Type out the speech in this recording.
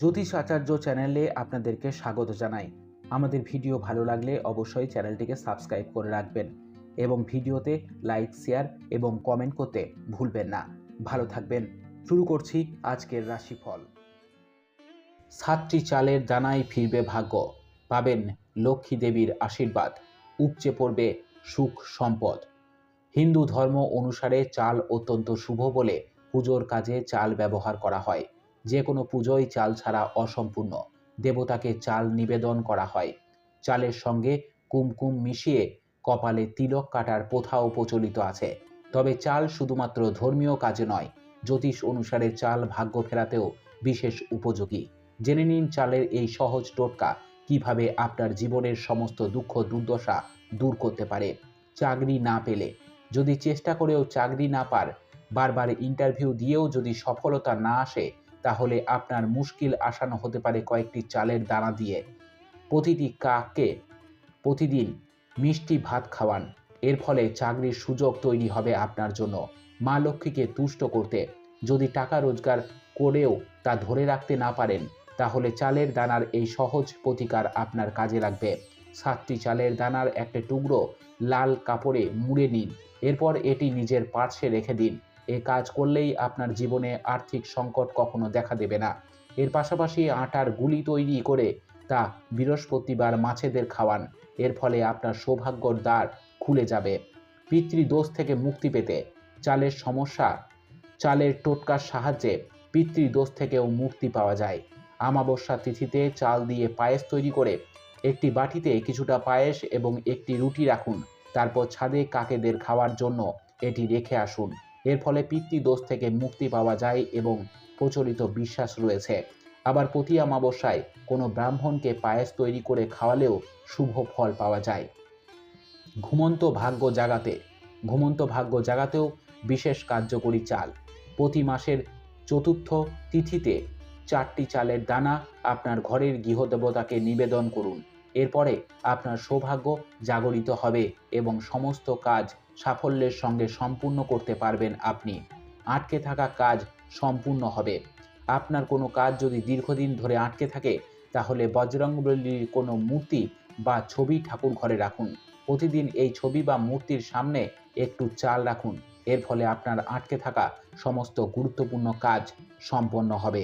জ্যোতিষ আচার্য চ্যানেলে আপনাদেরকে স্বাগত জানাই। আমাদের ভিডিও ভালো লাগলে অবশ্যই চ্যানেলটিকে সাবস্ক্রাইব করে রাখবেন এবং ভিডিওতে লাইক, শেয়ার এবং কমেন্ট করতে ভুলবেন না। ভালো থাকবেন। শুরু করছি আজকের রাশিফল। 7টি চালের দানায় ফিরবে ভাগ্য, পাবেন লক্ষ্মী দেবীর আশীর্বাদ, উপচে পড়বে সুখ সম্পদ। হিন্দু ধর্ম অনুসারে চাল অত্যন্ত শুভ বলে পুজোর কাজে চাল ব্যবহার করা হয়। যে কোনো পুজোয় চাল ছাড়া অসম্পূর্ণ। দেবতাকে চাল নিবেদন করা হয়। চালের সঙ্গে কুমকুম মিশিয়ে কপালে তিলক কাটার প্রথাও প্রচলিত আছে। তবে চাল শুধুমাত্র ধর্মীয় কাজে নয়, জ্যোতিষ অনুসারে চাল ভাগ্য ফেরাতেও বিশেষ উপযোগী। জেনে নিন চালের এই সহজ টোটকা কিভাবে আপনার জীবনের সমস্ত দুঃখ দুর্দশা দূর করতে পারে। চাকরি না পেলে, যদি চেষ্টা করেও চাকরি না পার, বারবার ইন্টারভিউ দিয়েও যদি সফলতা না আসে, তাহলে আপনার মুশকিল আসানো হতে পারে কয়েকটি চালের দানা দিয়ে। প্রতিটি কাককে প্রতিদিন মিষ্টি ভাত খাওয়ান। এর ফলে চাকরির সুযোগ তৈরি হবে আপনার জন্য। মা লক্ষ্মীকে তুষ্ট করতে, যদি টাকা রোজগার করেও তা ধরে রাখতে না পারেন, তাহলে চালের দানার এই সহজ প্রতিকার আপনার কাজে লাগবে। 7টি চালের দানার একটা টুকরো লাল কাপড়ে মুড়ে নিন। এরপর এটি নিজের পার্শ্বে রেখে দিন। এ কাজ করলেই আপনার জীবনে আর্থিক সংকট কখনো দেখা দেবে না। এর পাশাপাশি আটার গুলি তৈরি করে তা বৃহস্পতিবার মাছেদের খাওয়ান। এর ফলে আপনার সৌভাগ্যর দ্বার খুলে যাবে। পিতৃদোষ থেকে মুক্তি পেতে চালের টোটকার সাহায্যে পিতৃদোষ থেকেও মুক্তি পাওয়া যায়। আমাবস্যা তিথিতে চাল দিয়ে পায়েস তৈরি করে একটি বাটিতে কিছুটা পায়েস এবং একটি রুটি রাখুন। তারপর ছাদে কাকেদের খাওয়ার জন্য এটি রেখে আসুন। এর ফলে পিতৃদোষ থেকে মুক্তি পাওয়া যায় এবং প্রচলিত বিশ্বাস রয়েছে। আবার প্রতি অমাবস্যায় কোনো ব্রাহ্মণকে পায়েস তৈরি করে খাওয়ালেও শুভ ফল পাওয়া যায়। ঘুমন্ত ভাগ্য জাগাতেও বিশেষ কার্যকরী চাল। প্রতি মাসের চতুর্থ তিথিতে 4টি চালের দানা আপনার ঘরের গৃহদেবতাকে নিবেদন করুন। এরপরে আপনার সৌভাগ্য জাগরিত হবে এবং সমস্ত কাজ সাফল্যের সঙ্গে সম্পূর্ণ করতে পারবেন আপনি। আটকে থাকা কাজ সম্পূর্ণ হবে। আপনার কোনো কাজ যদি দীর্ঘদিন ধরে আটকে থাকে, তাহলে বজরংবলীর কোনো মূর্তি বা ছবি ঠাকুর ঘরে রাখুন। প্রতিদিন এই ছবি বা মূর্তির সামনে একটু চাল রাখুন। এর ফলে আপনার আটকে থাকা সমস্ত গুরুত্বপূর্ণ কাজ সম্পন্ন হবে।